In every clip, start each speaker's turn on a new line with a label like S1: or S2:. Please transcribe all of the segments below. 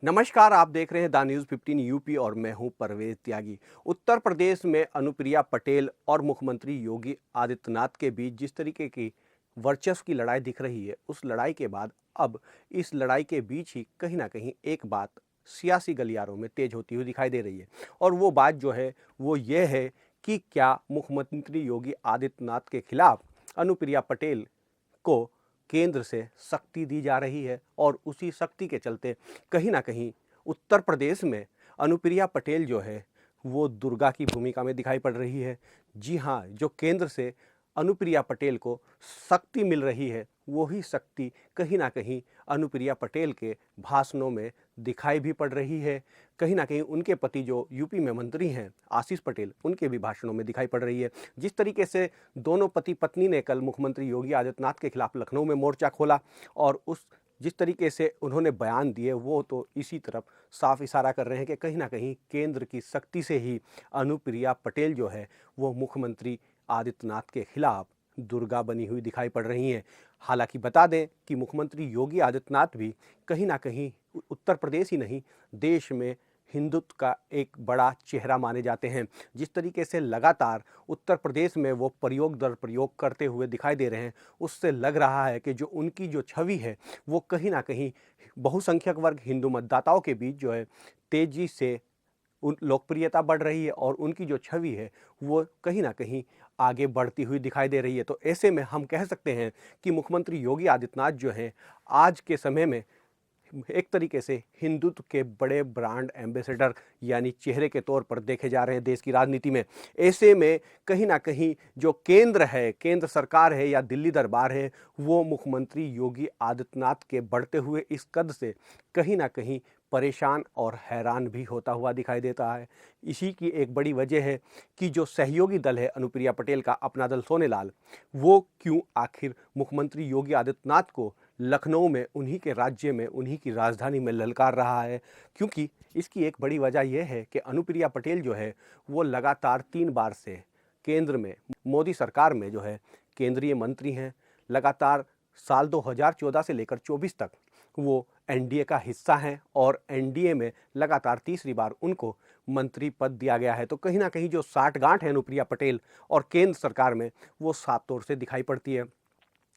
S1: नमस्कार, आप देख रहे हैं द न्यूज़ 15 यूपी और मैं हूं परवेज त्यागी। उत्तर प्रदेश में अनुप्रिया पटेल और मुख्यमंत्री योगी आदित्यनाथ के बीच जिस तरीके की वर्चस्व की लड़ाई दिख रही है, उस लड़ाई के बाद अब इस लड़ाई के बीच ही कहीं ना कहीं एक बात सियासी गलियारों में तेज होती हुई दिखाई दे रही है। और वो बात जो है वो ये है कि क्या मुख्यमंत्री योगी आदित्यनाथ के खिलाफ अनुप्रिया पटेल को केंद्र से शक्ति दी जा रही है और उसी शक्ति के चलते कहीं ना कहीं उत्तर प्रदेश में अनुप्रिया पटेल जो है वो दुर्गा की भूमिका में दिखाई पड़ रही है। जी हाँ, जो केंद्र से अनुप्रिया पटेल को शक्ति मिल रही है वही शक्ति कहीं ना कहीं अनुप्रिया पटेल के भाषणों में दिखाई भी पड़ रही है। कहीं ना कहीं उनके पति जो यूपी में मंत्री हैं आशीष पटेल, उनके भी भाषणों में दिखाई पड़ रही है। जिस तरीके से दोनों पति पत्नी ने कल मुख्यमंत्री योगी आदित्यनाथ के खिलाफ लखनऊ में मोर्चा खोला और उस जिस तरीके से उन्होंने बयान दिए वो तो इसी तरफ साफ इशारा कर रहे हैं कि कहीं ना कहीं केंद्र की शक्ति से ही अनुप्रिया पटेल जो है वो मुख्यमंत्री आदित्यनाथ के खिलाफ दुर्गा बनी हुई दिखाई पड़ रही हैं। हालांकि बता दें कि मुख्यमंत्री योगी आदित्यनाथ भी कहीं ना कहीं उत्तर प्रदेश ही नहीं देश में हिंदुत्व का एक बड़ा चेहरा माने जाते हैं। जिस तरीके से लगातार उत्तर प्रदेश में वो प्रयोग दर प्रयोग करते हुए दिखाई दे रहे हैं, उससे लग रहा है कि जो उनकी जो छवि है वो कहीं ना कहीं बहुसंख्यक वर्ग हिंदू मतदाताओं के बीच जो है तेजी से उन लोकप्रियता बढ़ रही है और उनकी जो छवि है वो कहीं ना कहीं आगे बढ़ती हुई दिखाई दे रही है। तो ऐसे में हम कह सकते हैं कि मुख्यमंत्री योगी आदित्यनाथ जो हैं आज के समय में एक तरीके से हिंदुत्व के बड़े ब्रांड एम्बेसडर यानी चेहरे के तौर पर देखे जा रहे हैं देश की राजनीति में। ऐसे में कहीं ना कहीं जो केंद्र है, केंद्र सरकार है या दिल्ली दरबार है, वो मुख्यमंत्री योगी आदित्यनाथ के बढ़ते हुए इस कद से कहीं ना कहीं परेशान और हैरान भी होता हुआ दिखाई देता है। इसी की एक बड़ी वजह है कि जो सहयोगी दल है अनुप्रिया पटेल का, अपना दल सोनेलाल, वो क्यों आखिर मुख्यमंत्री योगी आदित्यनाथ को लखनऊ में, उन्हीं के राज्य में, उन्हीं की राजधानी में ललकार रहा है। क्योंकि इसकी एक बड़ी वजह यह है कि अनुप्रिया पटेल जो है वो लगातार 3 बार से केंद्र में मोदी सरकार में जो है केंद्रीय मंत्री हैं। लगातार साल 2014 से लेकर 24 तक वो एनडीए का हिस्सा हैं और एनडीए में लगातार तीसरी बार उनको मंत्री पद दिया गया है। तो कहीं ना कहीं जो साठगांठ है अनुप्रिया पटेल और केंद्र सरकार में वो साफ तौर से दिखाई पड़ती है।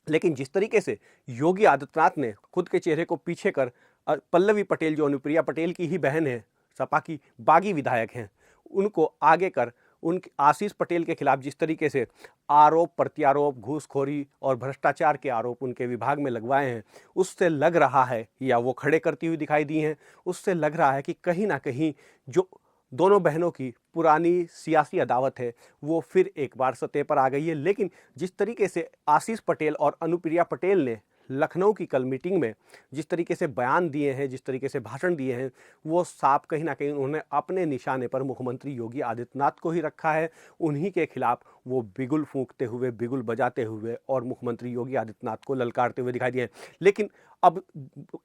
S1: लेकिन जिस तरीके से योगी आदित्यनाथ ने खुद के चेहरे को पीछे कर पल्लवी पटेल जो अनुप्रिया पटेल की ही बहन है, सपा की बागी विधायक हैं, उनको आगे कर उन आशीष पटेल के खिलाफ जिस तरीके से आरोप प्रत्यारोप, घूसखोरी और भ्रष्टाचार के आरोप उनके विभाग में लगवाए हैं, उससे लग रहा है, या वो खड़े करती हुई दिखाई दी हैं, उससे लग रहा है कि कहीं ना कहीं जो दोनों बहनों की पुरानी सियासी अदावत है वो फिर एक बार सतह पर आ गई है। लेकिन जिस तरीके से आशीष पटेल और अनुप्रिया पटेल ने लखनऊ की कल मीटिंग में जिस तरीके से बयान दिए हैं, जिस तरीके से भाषण दिए हैं, वो साफ कहीं ना कहीं उन्होंने अपने निशाने पर मुख्यमंत्री योगी आदित्यनाथ को ही रखा है। उन्हीं के खिलाफ वो बिगुल फूंकते हुए, बिगुल बजाते हुए और मुख्यमंत्री योगी आदित्यनाथ को ललकारते हुए दिखाई दिए हैं। लेकिन अब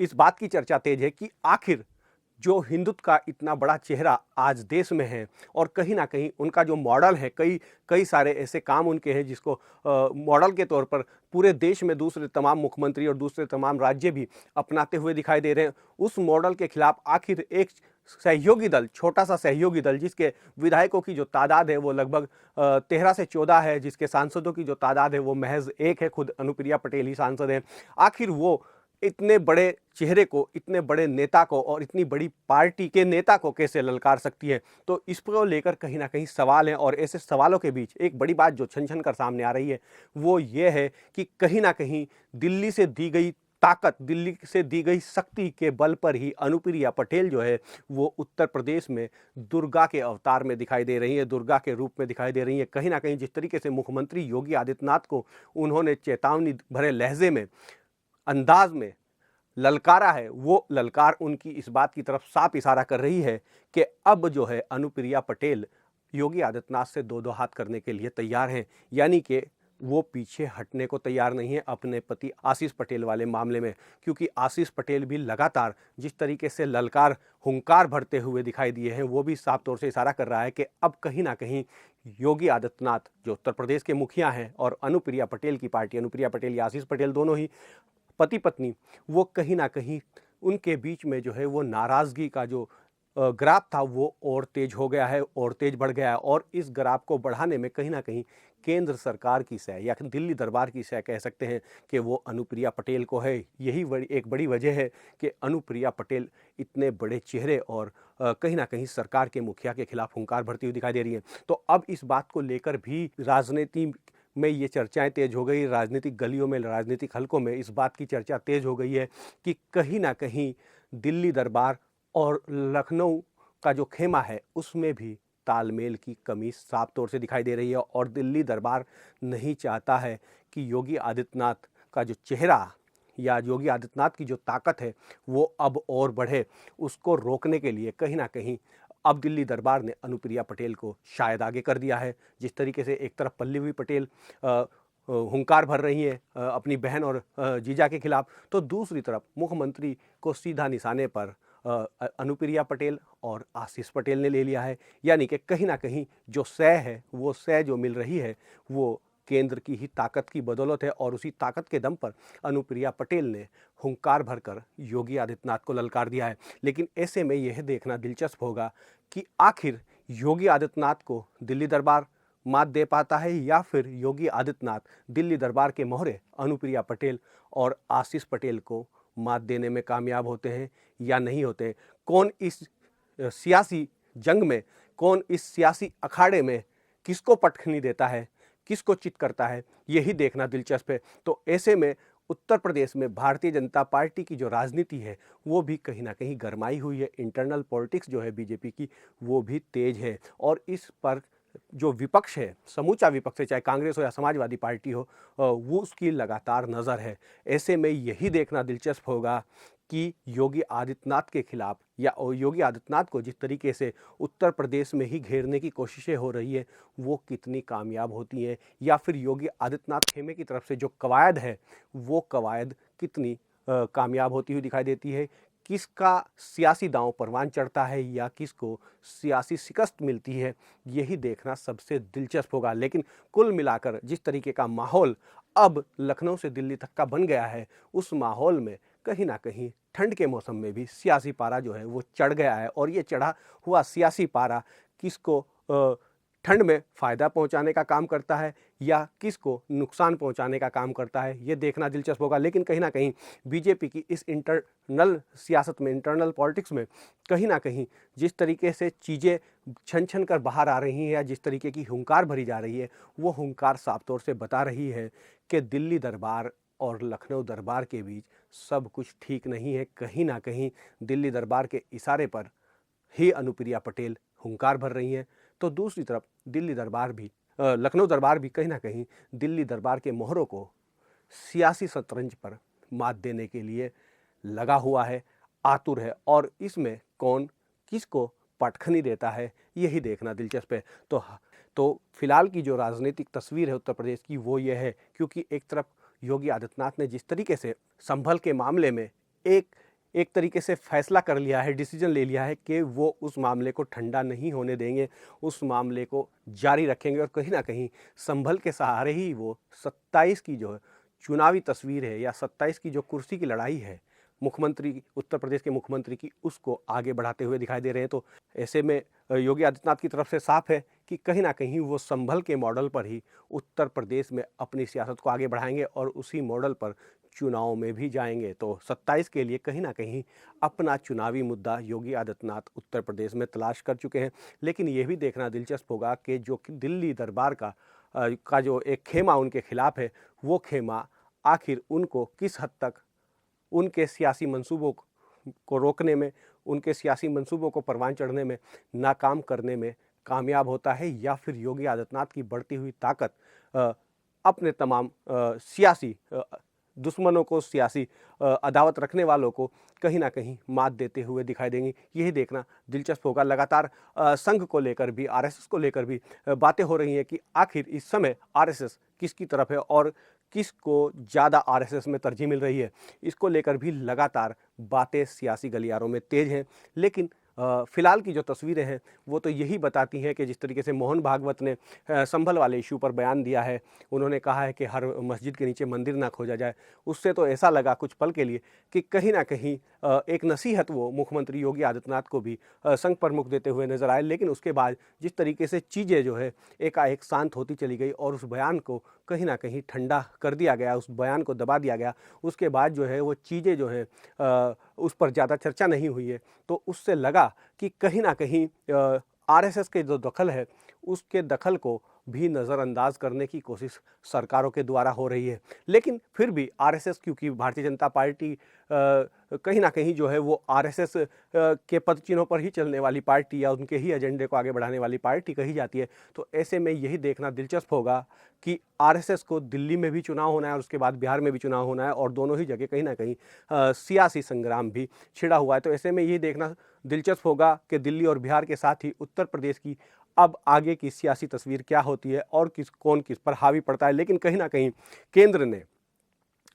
S1: इस बात की चर्चा तेज है कि आखिर जो हिंदुत्व का इतना बड़ा चेहरा आज देश में है और कहीं ना कहीं उनका जो मॉडल है, कई कई सारे ऐसे काम उनके हैं जिसको मॉडल के तौर पर पूरे देश में दूसरे तमाम मुख्यमंत्री और दूसरे तमाम राज्य भी अपनाते हुए दिखाई दे रहे हैं। उस मॉडल के खिलाफ आखिर एक सहयोगी दल, छोटा सा सहयोगी दल जिसके विधायकों की जो तादाद है वो लगभग 13 से 14 है, जिसके सांसदों की जो तादाद है वो महज 1 है, खुद अनुप्रिया पटेल ही सांसद हैं, आखिर वो इतने बड़े चेहरे को, इतने बड़े नेता को और इतनी बड़ी पार्टी के नेता को कैसे ललकार सकती है? तो इसको लेकर कहीं ना कहीं सवाल हैं। और ऐसे सवालों के बीच एक बड़ी बात जो छन छन कर सामने आ रही है वो ये है कि कहीं ना कहीं दिल्ली से दी गई ताकत, दिल्ली से दी गई शक्ति के बल पर ही अनुप्रिया पटेल जो है वो उत्तर प्रदेश में दुर्गा के अवतार में दिखाई दे रही है, दुर्गा के रूप में दिखाई दे रही है। कहीं ना कहीं जिस तरीके से मुख्यमंत्री योगी आदित्यनाथ को उन्होंने चेतावनी भरे लहजे में, अंदाज में ललकारा है, वो ललकार उनकी इस बात की तरफ साफ इशारा कर रही है कि अब जो है अनुप्रिया पटेल योगी आदित्यनाथ से दो दो हाथ करने के लिए तैयार हैं। यानी कि वो पीछे हटने को तैयार नहीं है अपने पति आशीष पटेल वाले मामले में, क्योंकि आशीष पटेल भी लगातार जिस तरीके से ललकार, हुंकार भरते हुए दिखाई दिए हैं, वो भी साफ तौर से इशारा कर रहा है कि अब कहीं ना कहीं योगी आदित्यनाथ जो उत्तर प्रदेश के मुखिया हैं और अनुप्रिया पटेल की पार्टी, अनुप्रिया पटेल या आशीष पटेल दोनों ही पति पत्नी, वो कहीं ना कहीं उनके बीच में जो है वो नाराज़गी का जो ग्राफ था वो और तेज हो गया है और तेज बढ़ गया है। और इस ग्राफ को बढ़ाने में कहीं न कहीं केंद्र सरकार की सह या दिल्ली दरबार की सह कह सकते हैं कि वो अनुप्रिया पटेल को है। यही एक बड़ी वजह है कि अनुप्रिया पटेल इतने बड़े चेहरे और कहीं न कहीं सरकार के मुखिया के खिलाफ हुंकार भरती हुई दिखाई दे रही है। तो अब इस बात को लेकर भी राजनीति में ये चर्चाएं तेज हो गई, राजनीतिक गलियों में, राजनीतिक हलकों में इस बात की चर्चा तेज हो गई है कि कहीं न कहीं दिल्ली दरबार और लखनऊ का जो खेमा है उसमें भी तालमेल की कमी साफ तौर से दिखाई दे रही है। और दिल्ली दरबार नहीं चाहता है कि योगी आदित्यनाथ का जो चेहरा या योगी आदित्यनाथ की जो ताकत है वो अब और बढ़े। उसको रोकने के लिए कहीं ना कहीं अब दिल्ली दरबार ने अनुप्रिया पटेल को शायद आगे कर दिया है। जिस तरीके से एक तरफ पल्लवी पटेल हुंकार भर रही हैं अपनी बहन और जीजा के खिलाफ, तो दूसरी तरफ मुख्यमंत्री को सीधा निशाने पर अनुप्रिया पटेल और आशीष पटेल ने ले लिया है। यानी कि कहीं ना कहीं जो सह है, वो सह जो मिल रही है वो केंद्र की ही ताकत की बदौलत है। और उसी ताकत के दम पर अनुप्रिया पटेल ने हुंकार भरकर योगी आदित्यनाथ को ललकार दिया है। लेकिन ऐसे में यह देखना दिलचस्प होगा कि आखिर योगी आदित्यनाथ को दिल्ली दरबार मात दे पाता है या फिर योगी आदित्यनाथ दिल्ली दरबार के मोहरे अनुप्रिया पटेल और आशीष पटेल को मात देने में कामयाब होते हैं या नहीं होते हैं। कौन इस सियासी जंग में, कौन इस सियासी अखाड़े में किसको पटखनी देता है, किसको चित करता है, यही देखना दिलचस्प है। तो ऐसे में उत्तर प्रदेश में भारतीय जनता पार्टी की जो राजनीति है वो भी कहीं ना कहीं गरमाई हुई है। इंटरनल पॉलिटिक्स जो है बीजेपी की वो भी तेज है। और इस पर जो विपक्ष है, समूचा विपक्ष है, चाहे कांग्रेस हो या समाजवादी पार्टी हो, वो उसकी लगातार नज़र है। ऐसे में यही देखना दिलचस्प होगा कि योगी आदित्यनाथ के खिलाफ या योगी आदित्यनाथ को जिस तरीके से उत्तर प्रदेश में ही घेरने की कोशिशें हो रही है वो कितनी कामयाब होती हैं, या फिर योगी आदित्यनाथ खेमे की तरफ से जो कवायद है वो कवायद कितनी कामयाब होती हुई दिखाई देती है। किसका सियासी दांव परवान चढ़ता है या किसको सियासी शिकस्त मिलती है, यही देखना सबसे दिलचस्प होगा। लेकिन कुल मिलाकर जिस तरीके का माहौल अब लखनऊ से दिल्ली तक का बन गया है, उस माहौल में कहीं ना कहीं ठंड के मौसम में भी सियासी पारा जो है वो चढ़ गया है। और ये चढ़ा हुआ सियासी पारा किसको ठंड में फ़ायदा पहुंचाने का काम करता है या किसको नुकसान पहुंचाने का काम करता है, ये देखना दिलचस्प होगा। लेकिन कहीं ना कहीं बीजेपी की इस इंटरनल सियासत में, इंटरनल पॉलिटिक्स में कहीं ना कहीं जिस तरीके से चीज़ें छन छन कर बाहर आ रही हैं या जिस तरीके की हुंकार भरी जा रही है, वो हुंकार साफ तौर से बता रही है कि दिल्ली दरबार और लखनऊ दरबार के बीच सब कुछ ठीक नहीं है। कहीं ना कहीं दिल्ली दरबार के इशारे पर ही अनुप्रिया पटेल हुंकार भर रही हैं, तो दूसरी तरफ दिल्ली दरबार भी लखनऊ दरबार भी कहीं ना कहीं दिल्ली दरबार के मोहरों को सियासी शतरंज पर मात देने के लिए लगा हुआ है, आतुर है। और इसमें कौन किसको पटखनी देता है यही देखना दिलचस्प है। तो फिलहाल की जो राजनीतिक तस्वीर है उत्तर प्रदेश की वो ये है, क्योंकि एक तरफ योगी आदित्यनाथ ने जिस तरीके से संभल के मामले में एक तरीके से फैसला कर लिया है, डिसीजन ले लिया है कि वो उस मामले को ठंडा नहीं होने देंगे, उस मामले को जारी रखेंगे। और कहीं ना कहीं संभल के सहारे ही वो 27 की जो चुनावी तस्वीर है या 27 की जो कुर्सी की लड़ाई है मुख्यमंत्री, उत्तर प्रदेश के मुख्यमंत्री की, उसको आगे बढ़ाते हुए दिखाई दे रहे हैं। तो ऐसे में योगी आदित्यनाथ की तरफ से साफ है कि कहीं ना कहीं वो संभल के मॉडल पर ही उत्तर प्रदेश में अपनी सियासत को आगे बढ़ाएंगे और उसी मॉडल पर चुनाव में भी जाएंगे। तो 27 के लिए कहीं ना कहीं अपना चुनावी मुद्दा योगी आदित्यनाथ उत्तर प्रदेश में तलाश कर चुके हैं। लेकिन ये भी देखना दिलचस्प होगा कि जो दिल्ली दरबार का जो एक खेमा उनके खिलाफ है, वो खेमा आखिर उनको किस हद तक उनके सियासी मंसूबों को रोकने में, उनके सियासी मंसूबों को परवान चढ़ने में नाकाम करने में कामयाब होता है, या फिर योगी आदित्यनाथ की बढ़ती हुई ताकत अपने तमाम सियासी दुश्मनों को, सियासी अदावत रखने वालों को कहीं ना कहीं मात देते हुए दिखाई देंगी। यही देखना दिलचस्प होगा। लगातार संघ को लेकर भी, आरएसएस को लेकर भी बातें हो रही हैं कि आखिर इस समय आरएसएस किसकी तरफ है और किसको ज़्यादा आरएसएस में तरजीह मिल रही है। इसको लेकर भी लगातार बातें सियासी गलियारों में तेज हैं। लेकिन फिलहाल की जो तस्वीरें हैं वो तो यही बताती हैं कि जिस तरीके से मोहन भागवत ने संभल वाले इशू पर बयान दिया है, उन्होंने कहा है कि हर मस्जिद के नीचे मंदिर ना खोजा जाए, उससे तो ऐसा लगा कुछ पल के लिए कि कहीं ना कहीं एक नसीहत वो मुख्यमंत्री योगी आदित्यनाथ को भी संघ प्रमुख देते हुए नजर आए। लेकिन उसके बाद जिस तरीके से चीज़ें जो है एकाएक शांत होती चली गई और उस बयान को कहीं ना कहीं ठंडा कर दिया गया, उस बयान को दबा दिया गया, उसके बाद जो है वो चीज़ें जो है उस पर ज़्यादा चर्चा नहीं हुई है। तो उससे लगा कि कहीं ना कहीं आरएसएस के जो दखल है उसके दखल को भी नज़रअंदाज करने की कोशिश सरकारों के द्वारा हो रही है। लेकिन फिर भी आरएसएस, क्योंकि भारतीय जनता पार्टी कहीं ना कहीं जो है वो आरएसएस के पदचिन्हों पर ही चलने वाली पार्टी या उनके ही एजेंडे को आगे बढ़ाने वाली पार्टी कही जाती है। तो ऐसे में यही देखना दिलचस्प होगा कि आरएसएस को दिल्ली में भी चुनाव होना है और उसके बाद बिहार में भी चुनाव होना है और दोनों ही जगह कहीं ना कहीं सियासी संग्राम भी छिड़ा हुआ है। तो ऐसे में यही देखना दिलचस्प होगा कि दिल्ली और बिहार के साथ ही उत्तर प्रदेश की अब आगे की सियासी तस्वीर क्या होती है और कौन किस पर हावी पड़ता है। लेकिन कहीं ना कहीं केंद्र ने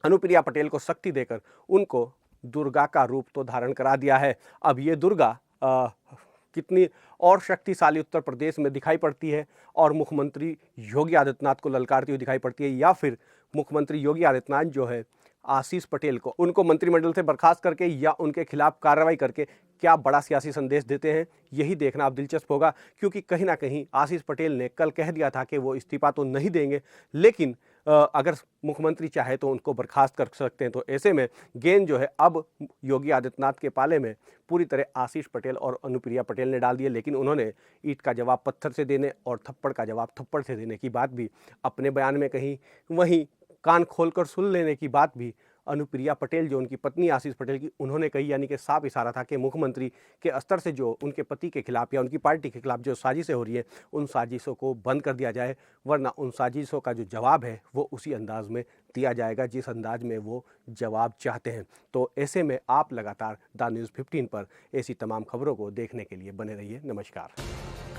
S1: अनुप्रिया पटेल को शक्ति देकर उनको दुर्गा का रूप तो धारण करा दिया है। अब ये दुर्गा कितनी और शक्तिशाली उत्तर प्रदेश में दिखाई पड़ती है और मुख्यमंत्री योगी आदित्यनाथ को ललकारती हुई दिखाई पड़ती है, या फिर मुख्यमंत्री योगी आदित्यनाथ जो है आशीष पटेल को उनको मंत्रिमंडल से बर्खास्त करके या उनके खिलाफ कार्रवाई करके क्या बड़ा सियासी संदेश देते हैं, यही देखना अब दिलचस्प होगा। क्योंकि कहीं ना कहीं आशीष पटेल ने कल कह दिया था कि वो इस्तीफा तो नहीं देंगे, लेकिन अगर मुख्यमंत्री चाहे तो उनको बर्खास्त कर सकते हैं। तो ऐसे में गेंद जो है अब योगी आदित्यनाथ के पाले में पूरी तरह आशीष पटेल और अनुप्रिया पटेल ने डाल दिए। लेकिन उन्होंने ईंट का जवाब पत्थर से देने और थप्पड़ का जवाब थप्पड़ से देने की बात भी अपने बयान में कही, वहीं कान खोलकर सुन लेने की बात भी अनुप्रिया पटेल जो उनकी पत्नी आशीष पटेल की उन्होंने कही। यानी कि साफ इशारा था कि मुख्यमंत्री के स्तर से जो उनके पति के खिलाफ या उनकी पार्टी के खिलाफ जो साजिशें हो रही है उन साजिशों को बंद कर दिया जाए, वरना उन साजिशों का जो जवाब है वो उसी अंदाज में दिया जाएगा जिस अंदाज में वो जवाब चाहते हैं। तो ऐसे में आप लगातार द न्यूज़ 15 पर ऐसी तमाम खबरों को देखने के लिए बने रहिए। नमस्कार।